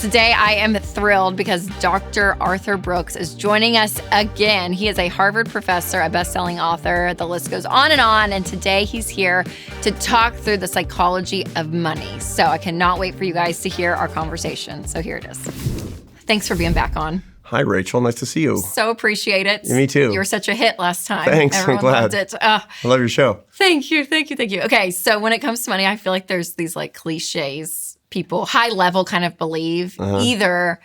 today I am thrilled because Dr. Arthur Brooks is joining us again. He is a Harvard professor, a best-selling author. The list goes on. And today he's here to talk through the psychology of money. So I cannot wait for you guys to hear our conversation. So here it is. Thanks for being back on. Hi, Rachel. Nice to see you. So appreciate it. Me too. You were such a hit last time. Thanks. Everyone I'm glad. loved it. I love your show. Thank you. Okay, so when it comes to money, I feel like there's these like cliches people, high level kind of believe either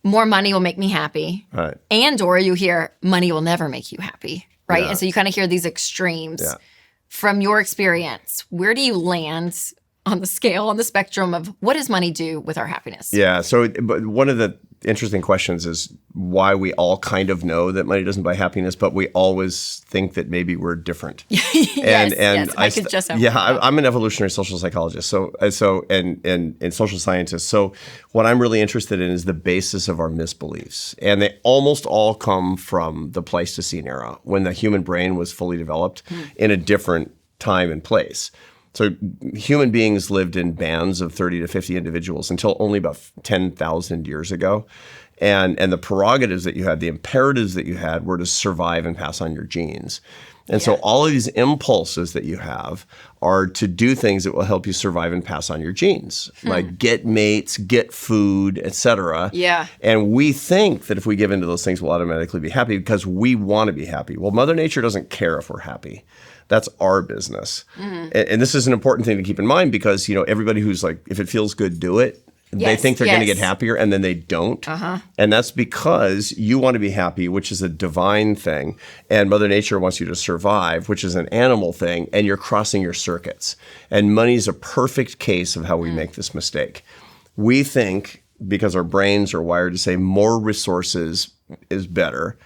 more money will make me happy, Right. and or you hear money will never make you happy, right? Yeah. And so you kind of hear these extremes. Yeah. From your experience, where do you land on the scale, on the spectrum of what does money do with our happiness? Yeah. So but one of the interesting questions is why we all kind of know that money doesn't buy happiness, but we always think that maybe we're different. Yes, I could just have I'm an evolutionary social psychologist, and social scientist. So what I'm really interested in is the basis of our misbeliefs, and they almost all come from the Pleistocene era when the human brain was fully developed in a different time and place. So human beings lived in bands of 30 to 50 individuals until only about 10,000 years ago. And the prerogatives that you had, the imperatives that you had were to survive and pass on your genes. And so all of these impulses that you have are to do things that will help you survive and pass on your genes, like get mates, get food, etc. Yeah. And we think that if we give into those things, we'll automatically be happy because we want to be happy. Well, Mother Nature doesn't care if we're happy. That's our business. And this is an important thing to keep in mind because, everybody who's like, if it feels good, do it. They think they're going to get happier and then they don't. And that's because you want to be happy, which is a divine thing. And Mother Nature wants you to survive, which is an animal thing. And you're crossing your circuits. And money's a perfect case of how we make this mistake. We think, because our brains are wired to say more resources is better,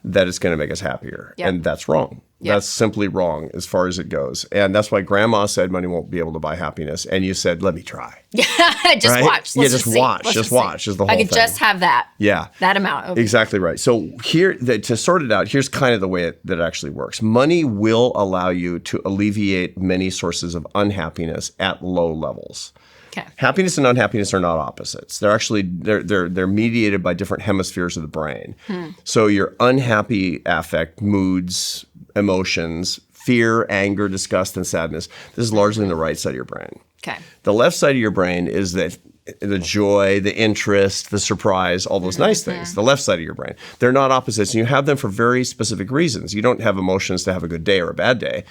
that it's going to make us happier. Yep. And that's wrong. Yep. That's simply wrong as far as it goes. And that's why Grandma said money won't be able to buy happiness. And you said, let me try. Just right? watch. Let's just watch. Just watch is the whole thing. I could just have that. Yeah. That amount of. Exactly right. So here, to sort it out, here's kind of the way that it actually works. Money will allow you to alleviate many sources of unhappiness at low levels. Okay. Happiness and unhappiness are not opposites. They're actually they're mediated by different hemispheres of the brain. So your unhappy affect, moods, emotions, fear, anger, disgust, and sadness, this is largely in the right side of your brain. Okay. The left side of your brain is the joy, the interest, the surprise, all those nice things. The left side of your brain. They're not opposites, and you have them for very specific reasons. You don't have emotions to have a good day or a bad day.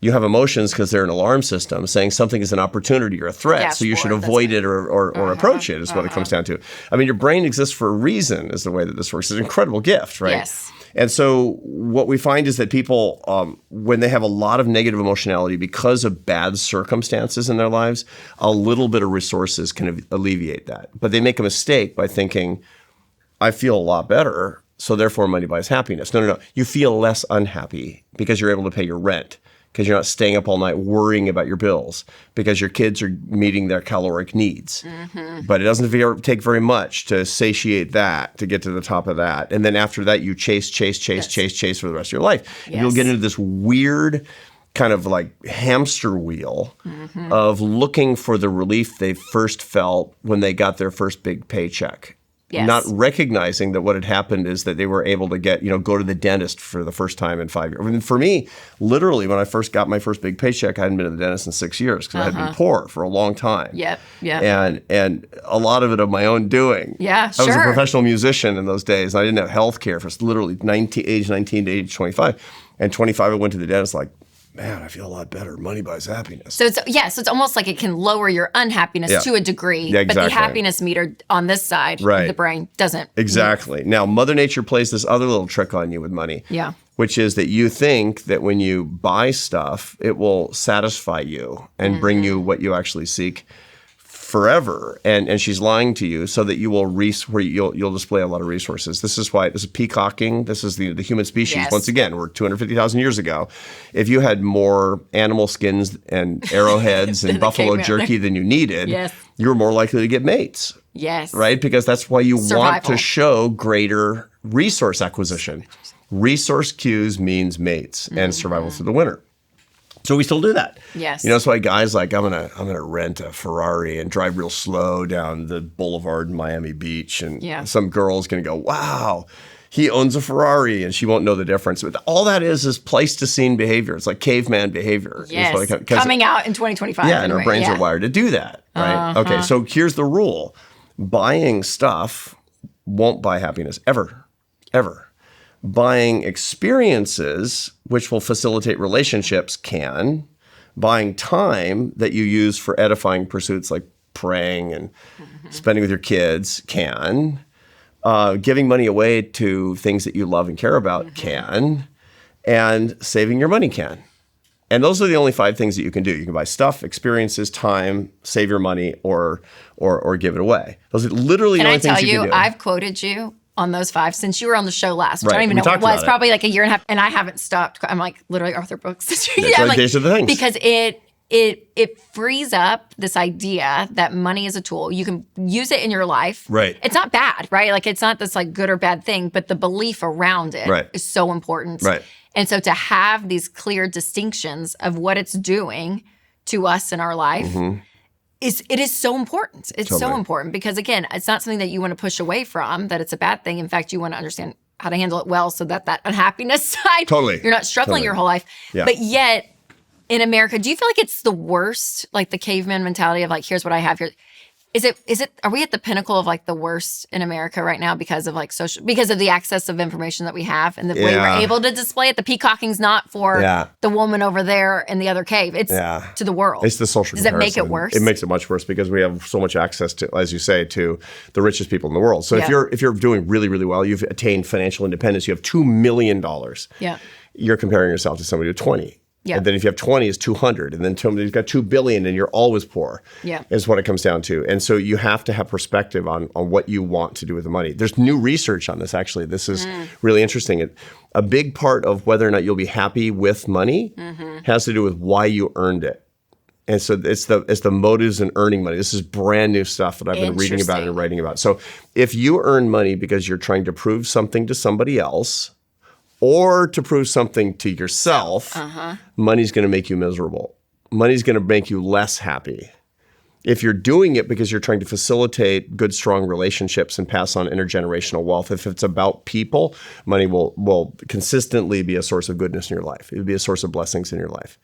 You have emotions because they're an alarm system saying something is an opportunity or a threat, so you should avoid it or approach it is what it comes down to. I mean, your brain exists for a reason is the way that this works. It's an incredible gift, right? Yes. And so what we find is that people, when they have a lot of negative emotionality because of bad circumstances in their lives, a little bit of resources can alleviate that. But they make a mistake by thinking, I feel a lot better, so therefore money buys happiness. No. You feel less unhappy because you're able to pay your rent, because you're not staying up all night worrying about your bills, because your kids are meeting their caloric needs. But it doesn't take very much to satiate that, to get to the top of that. And then after that, you chase for the rest of your life. And you'll get into this weird kind of like hamster wheel of looking for the relief they first felt when they got their first big paycheck. Yes. Not recognizing that what had happened is that they were able to go to the dentist for the first time in 5 years. I mean, for me, literally, when I first got my first big paycheck, I hadn't been to the dentist in 6 years because I had been poor for a long time. Yep. And a lot of it of my own doing. Yeah, I was a professional musician in those days. I didn't have health care for literally age 19 to age 25. And 25, I went to the dentist like, man, I feel a lot better. Money buys happiness. So it's almost like it can lower your unhappiness to a degree, yeah, exactly. But the happiness meter on this side of the brain doesn't. Exactly. Now, Mother Nature plays this other little trick on you with money. Yeah. Which is that you think that when you buy stuff, it will satisfy you and bring you what you actually seek forever, and she's lying to you so that you will you'll display a lot of resources. This is peacocking. This is the human species. Yes. Once again, we're 250,000 years ago. If you had more animal skins and arrowheads and buffalo jerky than you needed, you were more likely to get mates. Yes. Right? Because that's why you want to show greater resource acquisition. Resource cues means mates and survival through the winter. So we still do that. Yes. You know, that's why guys like, I'm gonna rent a Ferrari and drive real slow down the boulevard in Miami Beach. And some girl's going to go, wow, he owns a Ferrari, and she won't know the difference. But all that is Pleistocene behavior. It's like caveman behavior. Yes. Coming out in 2025. Yeah, and our brains are wired to do that, right? Okay, so here's the rule. Buying stuff won't buy happiness, ever. Buying experiences, which will facilitate relationships, can. Buying time that you use for edifying pursuits like praying and spending with your kids, can. Giving money away to things that you love and care about, can. And saving your money, can. And those are the only 5 things that you can do. You can buy stuff, experiences, time, save your money, or give it away. Those are literally the only things you can do. And I tell you, I've quoted you on those 5 since you were on the show last, which right. I don't even We know what it was. about probably like a year and a half, and I haven't stopped. I'm like literally Arthur Brooks. Like, these are the things. Because it frees up this idea that money is a tool. You can use it in your life. Right. It's not bad, right? Like it's not this like good or bad thing, but the belief around it is so important. Right. And so to have these clear distinctions of what it's doing to us in our life, it is so important. It's so important because, again, it's not something that you want to push away from, that it's a bad thing. In fact, you want to understand how to handle it well so that unhappiness side, you're not struggling your whole life. Yeah. But yet, in America, do you feel like it's the worst, like the caveman mentality of like, here's what I have here? Is it, are we at the pinnacle of like the worst in America right now because of like because of the access of information that we have and the way we're able to display it? The peacocking's not for the woman over there in the other cave. It's to the world. It's the social comparison. Does it make it worse? It makes it much worse because we have so much access to, as you say, to the richest people in the world. So if you're doing really, really well, you've attained financial independence, you have $2 million. Yeah. You're comparing yourself to somebody with 20. Yeah. And then if you have 20, it's 200. And then somebody's got 2 billion and you're always poor. Yeah. Is what it comes down to. And so you have to have perspective on what you want to do with the money. There's new research on this, actually. This is really interesting. A big part of whether or not you'll be happy with money has to do with why you earned it. And so it's the motives in earning money. This is brand new stuff that I've been reading about and writing about. So if you earn money because you're trying to prove something to somebody else, or to prove something to yourself, money's going to make you miserable. Money's going to make you less happy. If you're doing it because you're trying to facilitate good, strong relationships and pass on intergenerational wealth, if it's about people, money will consistently be a source of goodness in your life. It would be a source of blessings in your life.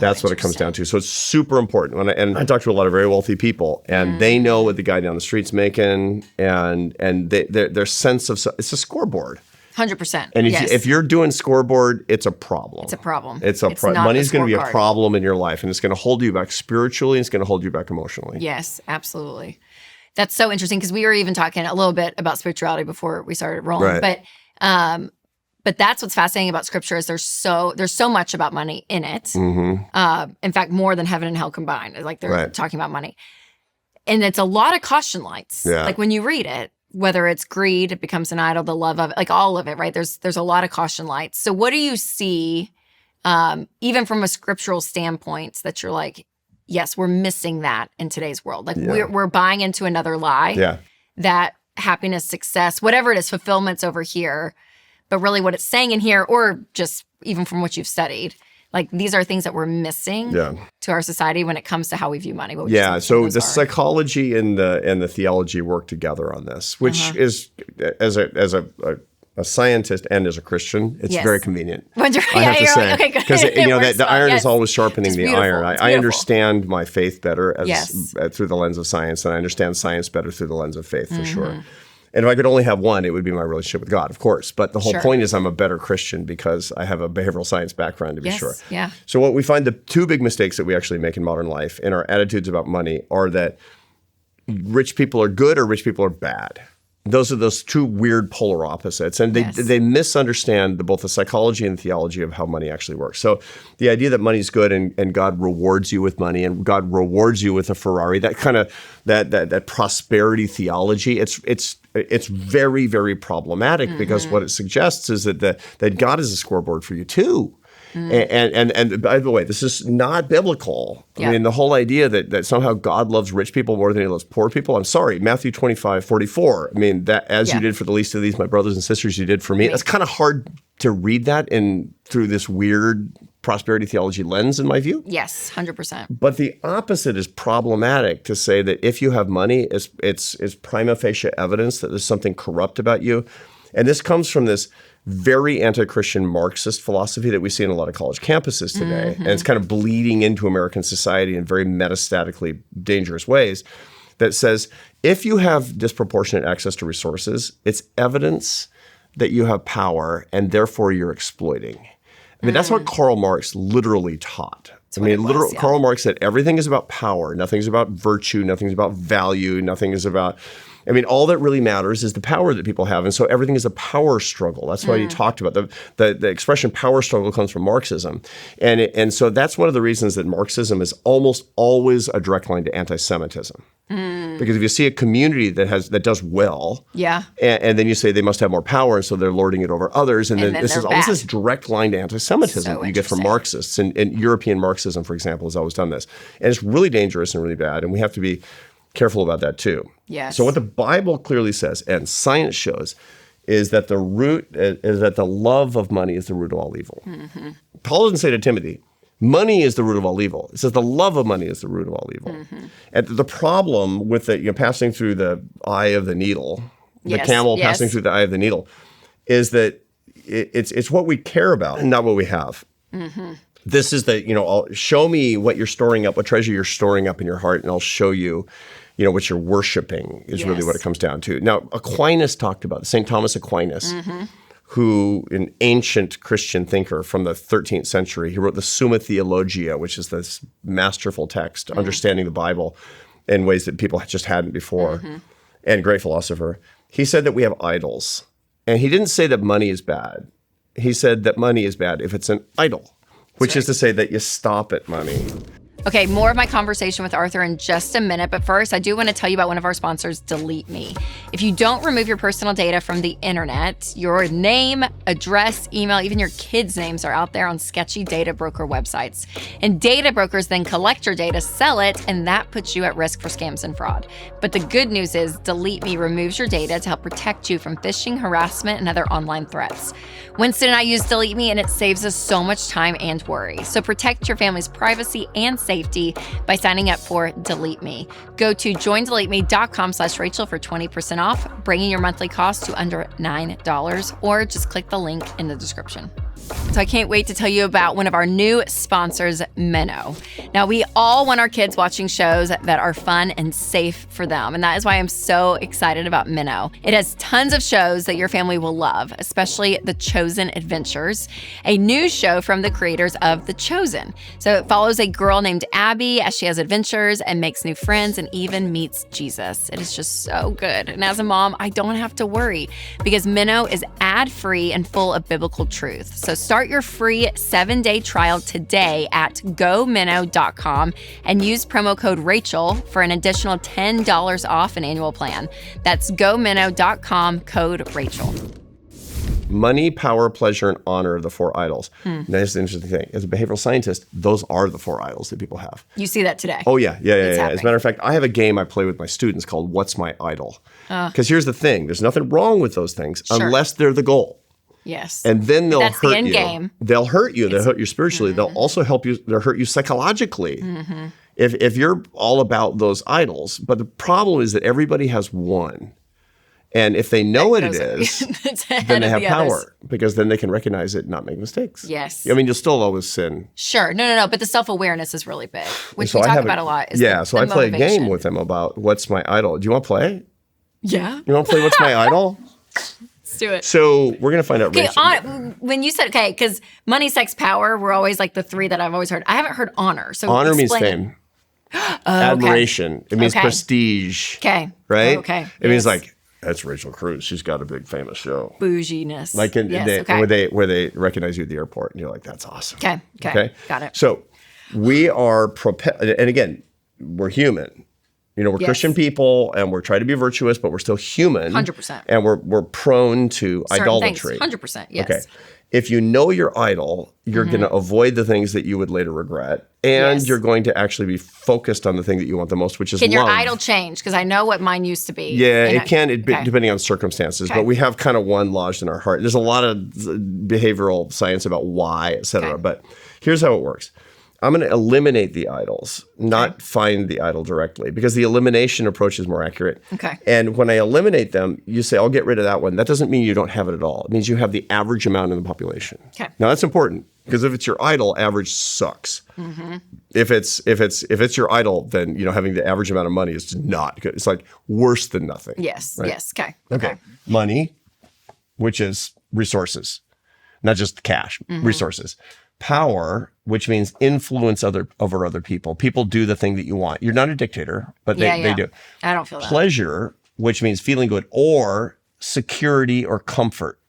That's what it comes down to. So it's super important. And I talk to a lot of very wealthy people, and they know what the guy down the street's making, and their sense of it's a scoreboard. 100%. And if you're doing scoreboard, it's a problem. It's a problem. Money's going to be a problem in your life, and it's going to hold you back spiritually, and it's going to hold you back emotionally. Yes, absolutely. That's so interesting because we were even talking a little bit about spirituality before we started rolling. Right. But that's what's fascinating about Scripture is there's so much about money in it. In fact, more than heaven and hell combined. Like they're talking about money, and it's a lot of caution lights. Yeah. Like when you read it. Whether it's greed, it becomes an idol, the love of it, like all of it, right? There's a lot of caution lights. So what do you see, even from a scriptural standpoint, that you're like, yes, we're missing that in today's world. Like we're buying into another lie that happiness, success, whatever it is, fulfillment's over here. But really what it's saying in here, or just even from what you've studied, like these are things that we're missing to our society when it comes to how we view money. So the psychology and the theology work together on this, which is as a scientist and as a Christian, it's very convenient. I have to say, because the iron is always sharpening the iron. I understand my faith better through the lens of science, and I understand science better through the lens of faith for sure. And if I could only have one, it would be my relationship with God, of course. But the whole point is I'm a better Christian because I have a behavioral science background, to be sure. Yeah. So what we find, the 2 big mistakes that we actually make in modern life in our attitudes about money are that rich people are good or rich people are bad. Those are those 2 weird polar opposites. And they misunderstand both the psychology and theology of how money actually works. So the idea that money's good and God rewards you with money and God rewards you with a Ferrari, that kind of that prosperity theology, it's very, very problematic because what it suggests is that God is a scoreboard for you too. And by the way, this is not biblical. I mean, the whole idea that somehow God loves rich people more than he loves poor people. I'm sorry, Matthew 25:44. I mean, that as you did for the least of these, my brothers and sisters, you did for me. It's kind of hard to read that through this weird prosperity theology lens, in my view. Yes, 100%. But the opposite is problematic, to say that if you have money, it's prima facie evidence that there's something corrupt about you. And this comes from this very anti-Christian Marxist philosophy that we see in a lot of college campuses today. And it's kind of bleeding into American society in very metastatically dangerous ways, that says if you have disproportionate access to resources, it's evidence that you have power and therefore you're exploiting. I mean, that's what Karl Marx literally taught. Karl Marx said everything is about power. Nothing's about virtue. Nothing's about value. Nothing is about, all that really matters is the power that people have. And so everything is a power struggle. That's why he talked about the expression power struggle comes from Marxism. And so that's one of the reasons that Marxism is almost always a direct line to anti-Semitism. Because if you see a community that does well, and then you say they must have more power, and so they're lording it over others, and then this is almost this direct line to anti-Semitism you get from Marxists. And European Marxism, for example, has always done this. And it's really dangerous and really bad, and we have to be careful about that too. Yes. So what the Bible clearly says, and science shows, is that the love of money is the root of all evil. Paul doesn't say to Timothy, money is the root of all evil. It says the love of money is the root of all evil. And the problem with passing through the eye of the needle, the camel passing through the eye of the needle, is that it's what we care about and not what we have. This is show me what you're storing up, what treasure you're storing up in your heart, and I'll show you, what you're worshiping is really what it comes down to. Now, Aquinas talked about, St. Thomas Aquinas, who, an ancient Christian thinker from the 13th century, he wrote the Summa Theologia, which is this masterful text, understanding the Bible in ways that people just hadn't before, and great philosopher. He said that we have idols. And he didn't say that money is bad. He said that money is bad if it's an idol, which is to say that you stop at money. Okay, more of my conversation with Arthur in just a minute, but first I do want to tell you about one of our sponsors, Delete Me. If you don't remove your personal data from the internet, your name, address, email, even your kids' names are out there on sketchy data broker websites. And data brokers then collect your data, sell it, and that puts you at risk for scams and fraud. But the good news is Delete Me removes your data to help protect you from phishing, harassment, and other online threats. Winston and I use Delete Me, and it saves us so much time and worry. So protect your family's privacy and safety by signing up for Delete Me. Go to joindeleteme.com/Rachel for 20% off, bringing your monthly cost to under $9, or just click the link in the description. So I can't wait to tell you about one of our new sponsors, Minnow. Now, we all want our kids watching shows that are fun and safe for them, and that is why I'm so excited about Minnow. It has tons of shows that your family will love, especially The Chosen Adventures, a new show from the creators of The Chosen. So it follows a girl named Abby as she has adventures and makes new friends and even meets Jesus. It is just so good. And as a mom, I don't have to worry because Minnow is ad-free and full of biblical truth. So start your free 7-day trial today at gominnow.com and use promo code Rachel for an additional $10 off an annual plan. That's gominnow.com, code Rachel. Money, power, pleasure, and honor are the four idols. Now, here's the interesting thing. As a behavioral scientist, those are the four idols that people have. You see that today? Oh, yeah. As a matter of fact, I have a game I play with my students called What's My Idol? Because here's the thing. There's nothing wrong with those things unless they're the goal. Yes. And then they'll hurt the end you. Game. They'll hurt you. They'll hurt you spiritually. They'll also help you. They'll hurt you psychologically. If you're all about those idols. But the problem is that everybody has one. And if they know what it is, then they have power because then they can recognize it and not make mistakes. Yes. I mean, you'll still always sin. Sure. No. But the self-awareness is really big, which we talk about a lot. So I play a game with them about what's my idol. Do you want to play? Yeah. You want to play what's my idol? Let's do it. So we're going to find out. Okay, when you said, because money, sex, power were always like the three that I've always heard. I haven't heard honor. So honor means fame. Admiration. It means prestige. Okay. Right? Okay. It means like, that's Rachel Cruze. She's got a big famous show. Bouginess. Like where they recognize you at the airport and you're like, that's awesome. Okay. Got it. So we are, and again, we're human. We're Christian people and we're trying to be virtuous, but we're still human. 100%. And we're prone to idolatry. 100%. Yes. Okay. If you know your idol, you're going to avoid the things that you would later regret. And you're going to actually be focused on the thing that you want the most, which is love. Can your idol change? Because I know what mine used to be. Yeah, it can, depending on circumstances. But we have kind of one lodged in our heart. There's a lot of behavioral science about why, et cetera. But Here's how it works. I'm going to eliminate the idols, not find the idol directly, because the elimination approach is more accurate. Okay. And when I eliminate them, you say, I'll get rid of that one. That doesn't mean you don't have it at all. It means you have the average amount in the population. Okay. Now that's important, because if it's your idol, average sucks. If it's your idol, then having the average amount of money is not good. It's like worse than nothing. Yes. Right? Yes. Okay. Okay. Money, which is resources, not just cash, resources. Power, which means influence over other people. People do the thing that you want. You're not a dictator, but they do. I don't feel that. Pleasure, which means feeling good, or security or comfort.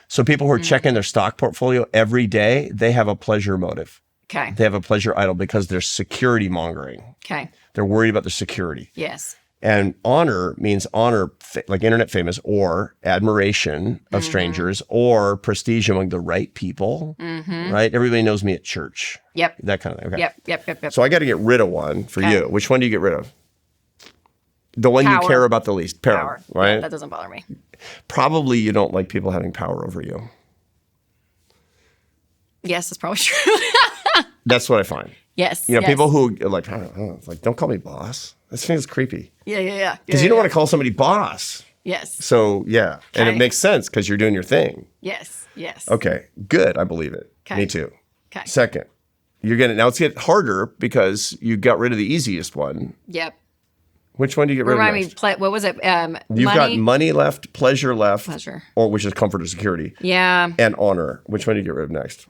So people who are checking their stock portfolio every day, they have a pleasure motive. Okay. They have a pleasure idol because they're security mongering. Okay. They're worried about their security. Yes. And honor means honor, like internet famous, or admiration of strangers, or prestige among the right people, right? Everybody knows me at church. Yep. That kind of thing. Okay. Yep. So I got to get rid of one for you. Which one do you get rid of? The one Power. you care about the least. Power. Right? Yeah, that doesn't bother me. Probably you don't like people having power over you. Yes, that's probably true. That's what I find. Yes. People who are like, I don't know, like, don't call me boss. This thing is creepy. Yeah. Because you don't want to call somebody boss. Yes. So, yeah. And it makes sense because you're doing your thing. Yes. Okay, good. I believe it. Okay. Me too. Okay. Second, now it's getting harder because you got rid of the easiest one. Yep. Which one do you get rid of next? What was it? You've got money left, pleasure left. Pleasure. Or which is comfort or security. Yeah. And honor. Which one do you get rid of next?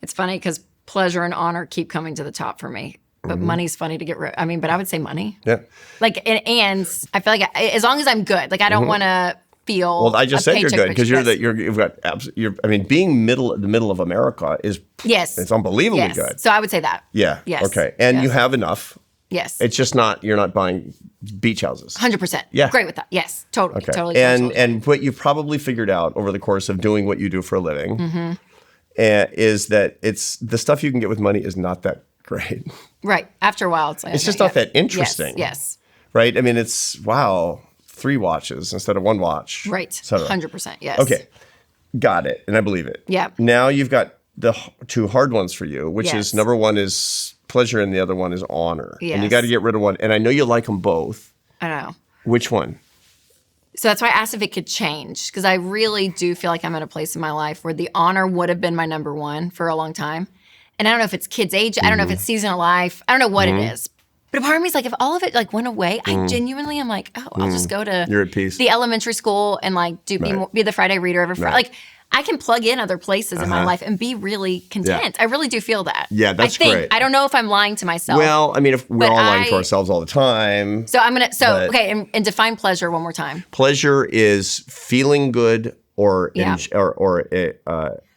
It's funny because pleasure and honor keep coming to the top for me. But money's funny to get rid. I mean, but I would say money. Yeah. Like, and I feel like as long as I'm good, like I don't want to feel. Well, I just said you're good because you've I mean, being the middle of America is it's unbelievably good. So I would say that. Yeah. Yes. Okay. And you have enough. Yes. It's just you're not buying beach houses. 100%. Yeah. Great with that. Yes. Totally. Okay. Totally. And what you've probably figured out over the course of doing what you do for a living is that the stuff you can get with money is not that great. Right. After a while, it's just not that interesting. Yes. Right? I mean, it's, 3 watches instead of 1 watch. Right. 100%. Yes. Okay. Got it. And I believe it. Yeah. Now you've got the 2 hard ones for you, which is number 1 is pleasure and the other one is honor. Yes. And you got to get rid of one. And I know you like them both. I know. Which one? So that's why I asked if it could change, because I really do feel like I'm at a place in my life where the honor would have been my number 1 for a long time. And I don't know if it's kids' age. I don't know if it's season of life. I don't know what it is. But a part of me is like, if all of it went away, I genuinely am like, I'll just go to You're at peace. the elementary school and be the Friday reader every Friday. Right. Like I can plug in other places in my life and be really content. I really do feel that. Yeah, that's great. I don't know if I'm lying to myself. Well, I mean, if we're all lying to ourselves all the time. So okay, and define pleasure one more time. Pleasure is feeling good or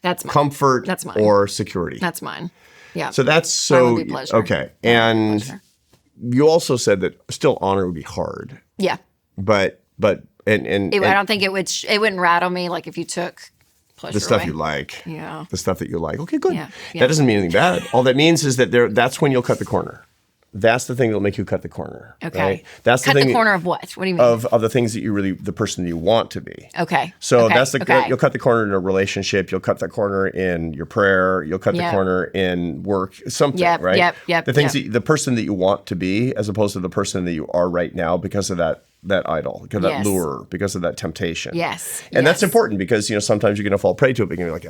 That's comfort That's mine. or security. That's mine. Yeah. So that's Mine would be pleasure. okay. And you also said that still honor would be hard. Yeah. But I don't think it wouldn't rattle me like if you took pleasure the stuff away. you like. Yeah. The stuff that you like. Okay, good. Yeah. That doesn't mean anything bad. All that means is that that's when you'll cut the corner. That's the thing that'll make you cut the corner. Okay. Right? That's cut the corner of what? What do you mean? Of the things that the person that you want to be. Okay. So okay. You'll cut the corner in a relationship. You'll cut the corner in your prayer. You'll cut the corner in work. Something, right? Yep. The things the person that you want to be, as opposed to the person that you are right now, because of that idol, because of that lure, because of that temptation. Yes. And that's important because sometimes you're going to fall prey to it, but you're like,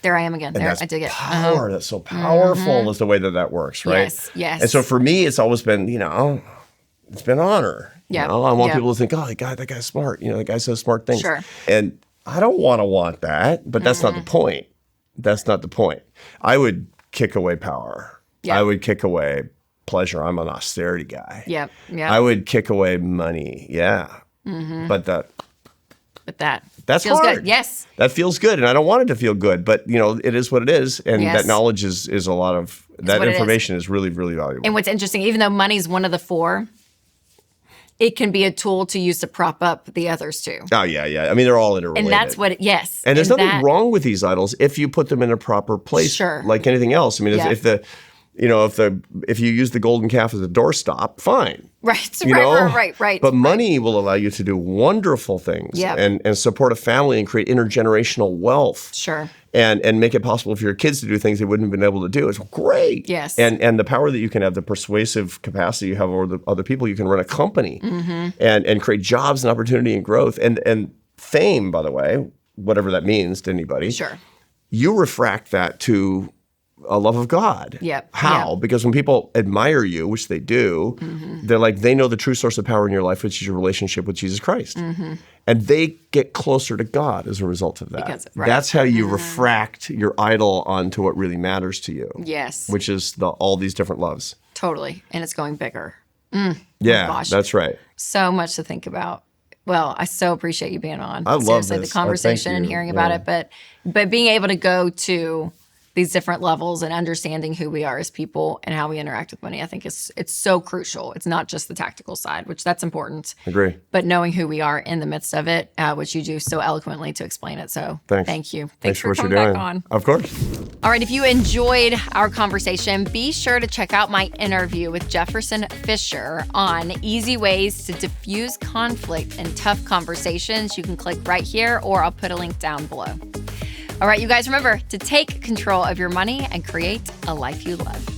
there I am again. There, I dig it. Power. That's so powerful is the way that works, right? Yes. And so for me, it's always been, it's been honor. Yeah. I want people to think, that guy's smart. That guy says smart things. Sure. And I don't want that, but that's not the point. That's not the point. I would kick away power. Yeah. I would kick away pleasure. I'm an austerity guy. Yeah. I would kick away money. Yeah. But that's feels hard. Good. Yes. That feels good. And I don't want it to feel good, but it is what it is. And that knowledge is a lot of that information is really, really valuable. And what's interesting, even though money's one of the 4, it can be a tool to use to prop up the others too. Oh, yeah. I mean, they're all interrelated. And that's what, yes. And there's nothing wrong with these idols if you put them in a proper place. Sure. Like anything else. I mean, if you use the golden calf as a doorstop, fine. Right, right. But money will allow you to do wonderful things and support a family and create intergenerational wealth. Sure. And make it possible for your kids to do things they wouldn't have been able to do. It's great. Yes. And the power that you can have, the persuasive capacity you have over the other people, you can run a company and create jobs and opportunity and growth. And fame, by the way, whatever that means to anybody. Sure. You refract that to a love of God. Yep. How? Because when people admire you, which they do, they're like, they know the true source of power in your life, which is your relationship with Jesus Christ. And they get closer to God as a result of that. That's how you refract your idol onto what really matters to you. Yes. Which is all these different loves. Totally. And it's going bigger. Yeah, gosh. That's right. So much to think about. Well, I so appreciate you being on. I love Seriously, this. the conversation and hearing about it, but being able to go to these different levels and understanding who we are as people and how we interact with money, I think it's so crucial. It's not just the tactical side, which that's important. Agree. But knowing who we are in the midst of it, which you do so eloquently to explain it. So thank you. Thanks for what coming you're doing. back on. Of course. All right, if you enjoyed our conversation, be sure to check out my interview with Jefferson Fisher on easy ways to diffuse conflict in tough conversations. You can click right here, or I'll put a link down below. All right, you guys, remember to take control of your money and create a life you love.